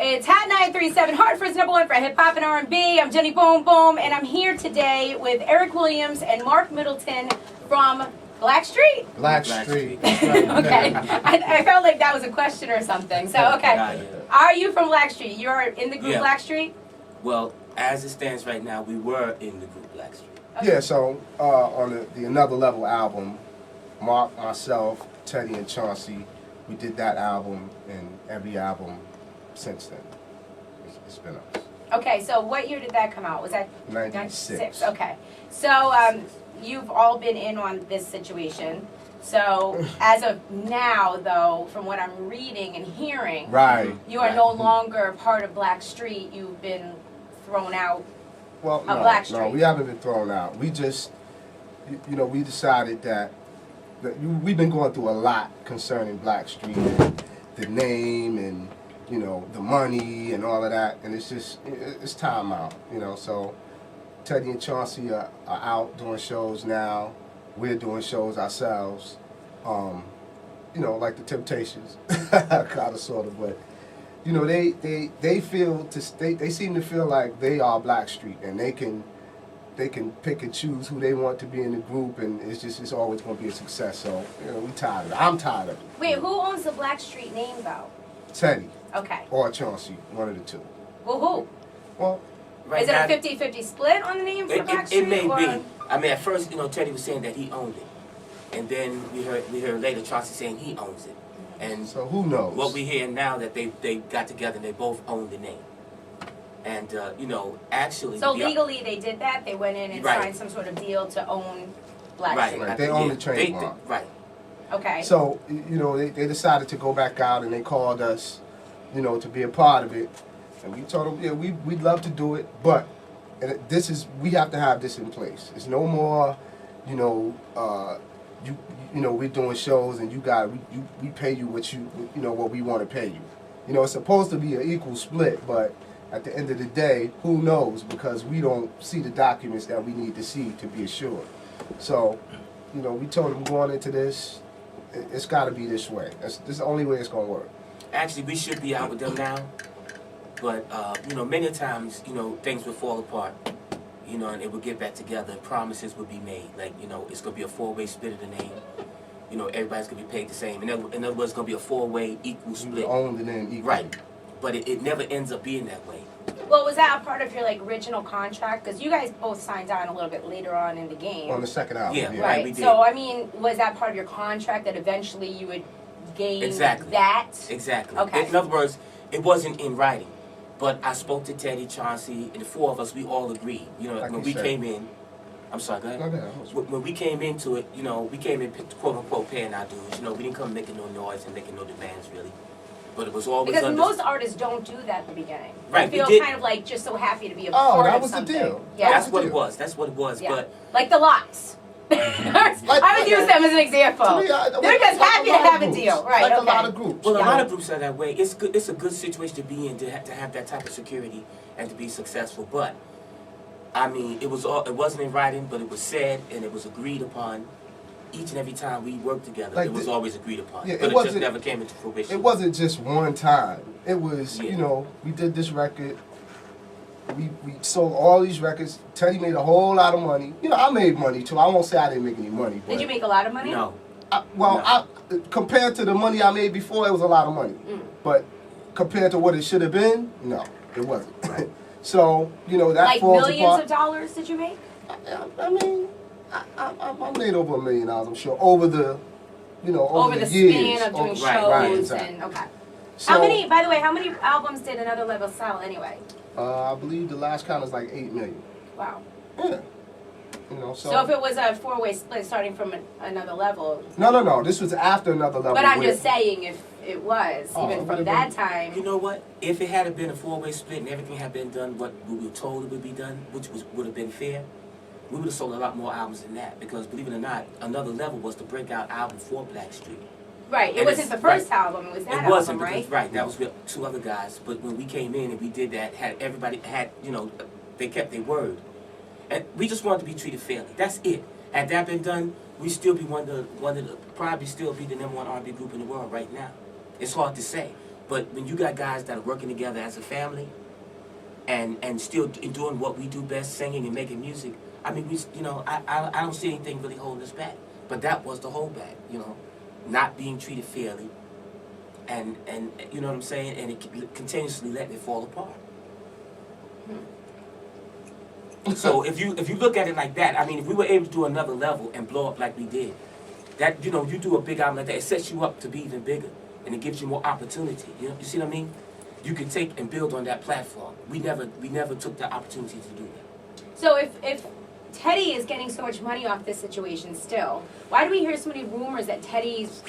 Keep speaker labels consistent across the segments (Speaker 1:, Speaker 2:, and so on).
Speaker 1: It's Hot 937, Hartford's #1 for hip hop and R&B. I'm Jenny Boom Boom, and I'm here today with Eric Williams and Mark Middleton from Blackstreet.
Speaker 2: Blackstreet.
Speaker 1: Okay, I felt like that was a question or something. So okay, are you from Blackstreet? You're in the group Blackstreet.
Speaker 3: Well, as it stands right now, we were in the group Blackstreet.
Speaker 2: Okay. Yeah, so on the Another Level album, Mark, myself, Teddy, and Chauncey, we did that album, and every album since then, it's been us.
Speaker 1: Okay, so what year did that come out? Was that
Speaker 2: 96?
Speaker 1: Okay, so you've all been in on this situation. So as of now, though, from what I'm reading and hearing, you are no longer part of Blackstreet. You've been thrown out.
Speaker 2: Well,
Speaker 1: of Blackstreet.
Speaker 2: No, we haven't been thrown out. We just, we decided that we've been going through a lot concerning Blackstreet, and the name, and the money and all of that, and it's just it's time out. So Teddy and Chauncey are out doing shows now. We're doing shows ourselves. Like the Temptations, kind of sort of, but they seem to feel like they are Blackstreet, and they can pick and choose who they want to be in the group, and it's always going to be a success. So we tired of it. I'm tired of it.
Speaker 1: Wait, who owns the Blackstreet name though?
Speaker 2: Teddy.
Speaker 1: Okay.
Speaker 2: Or Chauncey, one of the two.
Speaker 1: Well, who?
Speaker 2: Well,
Speaker 1: right, is it a 50-50 split on the name for Blackstreet?
Speaker 3: It may be. I mean, at first, Teddy was saying that he owned it, and then we heard later Chauncey saying he owns it. And
Speaker 2: so who knows?
Speaker 3: What we hear now that they got together and they both own the name. And actually.
Speaker 1: So legally they did that. They went in and signed some sort of deal to own Blackstreet.
Speaker 2: Right. They own the trademark.
Speaker 3: Right.
Speaker 1: Okay.
Speaker 2: So they decided to go back out, and they called us, to be a part of it, and we told them, we'd love to do it, but we have to have this in place. It's no more, we're doing shows and we pay you what we want to pay you. It's supposed to be an equal split, but at the end of the day, who knows? Because we don't see the documents that we need to see to be assured. So, we told them going into this, it's got to be this way. This is the only way it's going to work. Actually,
Speaker 3: we should be out with them now, but many times, things would fall apart, and it would get back together, and promises would be made, like, it's going to be a four-way split of the name. Everybody's going to be paid the same. In other words, it's going to be a four-way equal split.
Speaker 2: Own the name equal.
Speaker 3: Right. But it never ends up being that way.
Speaker 1: Well, was that a part of your original contract? Because you guys both signed on a little bit later on in the game.
Speaker 2: On the second album.
Speaker 3: Yeah.
Speaker 1: Right.
Speaker 3: We did.
Speaker 1: So I mean, was that part of your contract that eventually you would gain that?
Speaker 3: Exactly.
Speaker 1: Okay.
Speaker 3: In other words, it wasn't in writing, but I spoke to Teddy, Chauncey, and the four of us. We all agreed. When we came in. I'm sorry, go ahead. When we came into it, we came in quote unquote paying our dues. We didn't come making no noise and making no demands really. But it was always
Speaker 1: because most artists don't do that at the beginning.
Speaker 3: Right.
Speaker 1: They feel kind of just so happy to be a part of something.
Speaker 2: The deal.
Speaker 1: Yeah.
Speaker 3: That's what it was. That's what it was.
Speaker 1: Yeah.
Speaker 3: But
Speaker 1: like the Lots. I would use them as an example. They're just happy to have a deal, right?
Speaker 2: Like a lot of groups.
Speaker 3: Well, a lot of groups are that way. It's a good situation to be in to have that type of security and to be successful. But I mean, it wasn't in writing, but it was said and it was agreed upon. Each and every time we worked together, it was always agreed upon.
Speaker 2: Yeah,
Speaker 3: but it just never came into fruition.
Speaker 2: It wasn't just one time. It was, we did this record. We sold all these records. Teddy made a whole lot of money. I made money too. I won't say I didn't make any money. But
Speaker 1: did you make a lot of money?
Speaker 3: No.
Speaker 2: Compared to the money I made before, it was a lot of money. But compared to what it should have been, no, it wasn't. Right. So, that falls apart.
Speaker 1: Millions of dollars did you make?
Speaker 2: I mean, I made over $1 million, I'm sure, over the,
Speaker 1: over the
Speaker 2: years.
Speaker 1: span of doing shows
Speaker 2: exactly.
Speaker 1: and okay.
Speaker 2: So,
Speaker 1: how many albums did Another Level sell anyway?
Speaker 2: I believe the last count is like 8 million.
Speaker 1: Wow.
Speaker 2: Yeah.
Speaker 1: So if it was a four-way split starting from Another Level.
Speaker 2: No. This was after Another Level.
Speaker 1: But I'm just saying, if it was even from that time.
Speaker 3: You know what? If it had been a four-way split and everything had been done what we were told it would be done, which would have been fair, we would have sold a lot more albums than that. Because believe it or not, Another Level was the breakout album for Blackstreet.
Speaker 1: Right. It wasn't the first album. It was that album,
Speaker 3: wasn't,
Speaker 1: right?
Speaker 3: Because, right. That was with two other guys. But when we came in and we did that, everybody had, they kept their word. And we just wanted to be treated fairly. That's it. Had that been done, we'd still be probably still be the #1 R&B group in the world right now. It's hard to say. But when you got guys that are working together as a family, and still doing what we do best, singing and making music, I mean, I don't see anything really holding us back. But that was the holdback, not being treated fairly, and you know what I'm saying, and it continuously letting it fall apart. So if you look at it like that, I mean, if we were able to do another level and blow up like we did, that you do a big album like that, it sets you up to be even bigger, and it gives you more opportunity. You see what I mean? You can take and build on that platform. We never took the opportunity to do that.
Speaker 1: So if Teddy is getting so much money off this situation still, why do we hear so many rumors that Teddy's,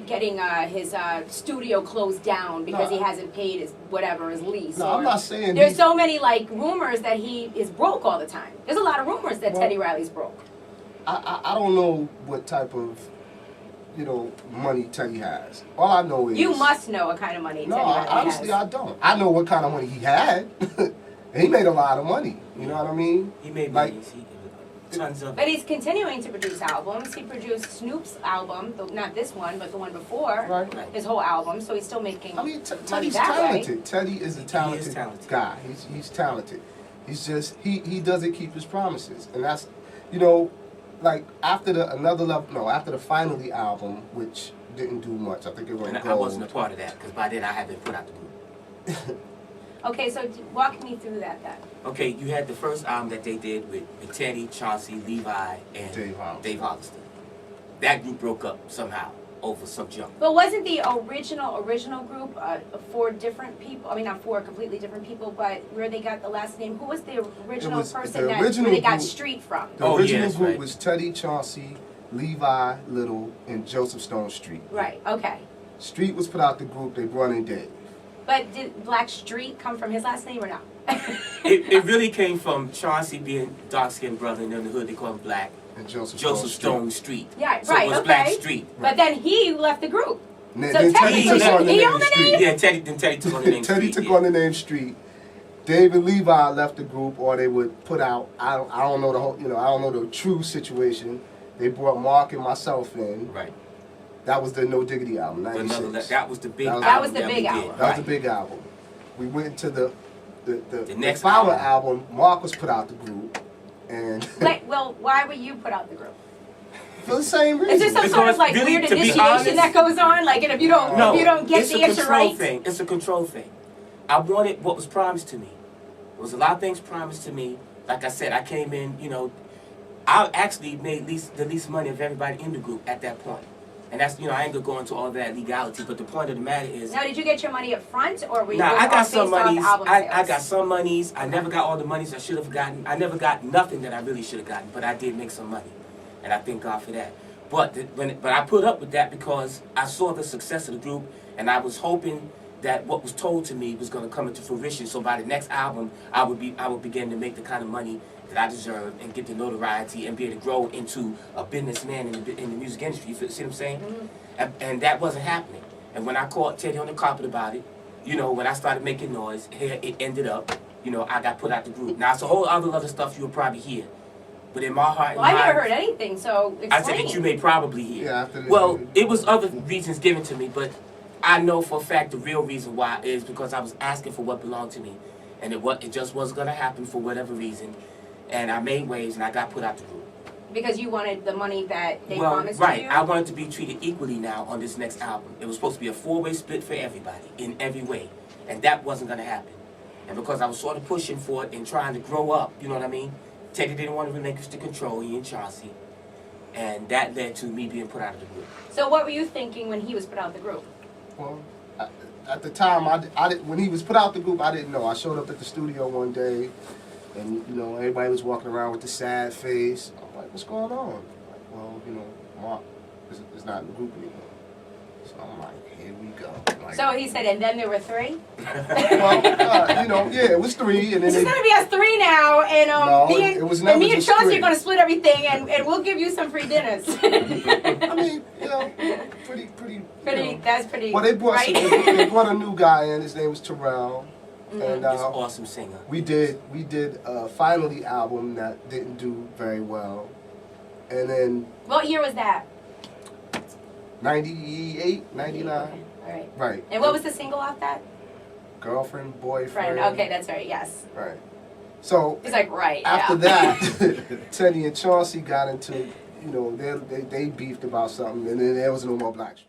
Speaker 1: getting his studio closed down because he hasn't paid his lease?
Speaker 2: No, I'm not saying
Speaker 1: there's so many rumors that he is broke all the time. There's a lot of rumors that Teddy Riley's broke.
Speaker 2: I don't know what type of money Teddy has. All I know is
Speaker 1: you must know what kind of money Teddy Riley
Speaker 2: honestly
Speaker 1: has.
Speaker 2: I don't. I know what kind of money he had. And he made a lot of money. You know what I mean?
Speaker 3: He made money. Tons of.
Speaker 1: But he's continuing to produce albums. He produced Snoop's album, not this one, but the one before.
Speaker 2: Right.
Speaker 1: His whole album, so he's still making.
Speaker 2: I mean,
Speaker 1: money
Speaker 2: Teddy's
Speaker 1: that
Speaker 2: talented.
Speaker 1: way.
Speaker 2: Teddy is a talented guy. He's talented. He's just he doesn't keep his promises, and that's after the Finally album, which didn't do much. I think it went gold.
Speaker 3: I wasn't a part of that because by then I had been put out the group.
Speaker 1: Okay, so walk me through that then.
Speaker 3: Okay, you had the first album that they did with Teddy, Chauncey, Levi, and Dave Hollister. That group broke up somehow over some junk.
Speaker 1: But wasn't the original group four different people? I mean, not four completely different people, but where they got the last name? Who was the original person where they got Street from?
Speaker 2: The original group was Teddy, Chauncey, Levi, Little, and Joseph Stone Street.
Speaker 1: Right. Okay.
Speaker 2: Street was put out the group. They brought in Dave.
Speaker 1: But did Blackstreet come from his last name or not?
Speaker 3: it really came from Chauncey being dark-skinned brother, and in the hood they call him Black.
Speaker 2: And Joseph
Speaker 3: Stone Street.
Speaker 1: Yeah,
Speaker 3: so
Speaker 1: right,
Speaker 3: it was Blackstreet.
Speaker 1: But then he left the group.
Speaker 2: So
Speaker 1: Teddy
Speaker 2: took on the name Street.
Speaker 3: Yeah, Teddy took on the name Street.
Speaker 2: Teddy took on the name Street. Dave and Levi left the group, or they would put out. I don't know the whole. I don't know the true situation. They brought Mark and myself in.
Speaker 3: Right.
Speaker 2: That was the No Diggity album, 96.
Speaker 3: That was the big album.
Speaker 1: That was the big album.
Speaker 2: That was the big album. We went into the
Speaker 3: next
Speaker 2: final album. Mark was put out the group, and
Speaker 1: why were you put out the group?
Speaker 2: For the same reason.
Speaker 1: Is there some sort of
Speaker 3: really,
Speaker 1: weird initiation that goes on? Like, and if you don't get the answer right?
Speaker 3: It's a control thing. I wanted what was promised to me. There was a lot of things promised to me. Like I said, I came in, I actually made the least money of everybody in the group at that point. And that's, I ain't gonna go into all that legality, but the point of the matter is...
Speaker 1: Now, did you get your money up front, or were you
Speaker 3: I got some monies.
Speaker 1: I
Speaker 3: got some monies. I never got all the monies I should have gotten. I never got nothing that I really should have gotten, but I did make some money. And I thank God for that. But I put up with that because I saw the success of the group, and I was hoping that what was told to me was going to come into fruition. So by the next album, I would begin to make the kind of money that I deserve and get the notoriety and be able to grow into a businessman in the music industry. You see what I'm saying? Mm-hmm. And that wasn't happening. And when I caught Teddy on the carpet about it, when I started making noise, it ended up, I got put out the group. Now, it's a whole other stuff you'll probably hear. But in my heart,
Speaker 1: I never heard anything, so explain.
Speaker 3: I said that you may probably hear.
Speaker 2: Yeah,
Speaker 3: well, it was other reasons given to me, but I know for a fact the real reason why is because I was asking for what belonged to me, and it just wasn't going to happen for whatever reason, and I made waves and I got put out the group.
Speaker 1: Because you wanted the money that they promised
Speaker 3: right.
Speaker 1: you?
Speaker 3: I wanted to be treated equally now on this next album. It was supposed to be a four-way split for everybody in every way, and that wasn't going to happen. And because I was sort of pushing for it and trying to grow up, you know what I mean? Teddy didn't want to relinquish the control, he and Chauncey, and that led to me being put out of the group.
Speaker 1: So what were you thinking when he was put out of the group?
Speaker 2: Well, at the time, when he was put out the group, I didn't know. I showed up at the studio one day, and everybody was walking around with the sad face. I'm like, what's going on? Like, well, Mark is not in the group anymore. So I'm like, here we go. Like,
Speaker 1: so he said, and then there were three?
Speaker 2: Well, it was three. And then
Speaker 1: it's going to be us three now, and me and Chauncey are going to split everything, and we'll give you some free dinners.
Speaker 2: I mean, pretty.
Speaker 1: That's pretty.
Speaker 2: Well, they brought a new guy in. His name was Terrell.
Speaker 1: Mm-hmm.
Speaker 2: And
Speaker 3: he's an awesome singer.
Speaker 2: We did a Finally album that didn't do very well. And then...
Speaker 1: What year was that?
Speaker 2: 98, 99.
Speaker 1: Okay. Right.
Speaker 2: Right.
Speaker 1: And what was the single off that?
Speaker 2: Girlfriend, boyfriend.
Speaker 1: Friend. Okay, that's right. Yes.
Speaker 2: Right. So
Speaker 1: He's like, right.
Speaker 2: after
Speaker 1: yeah.
Speaker 2: that, Teddy and Chauncey got into, they beefed about something, and then there was no more Blackstreet.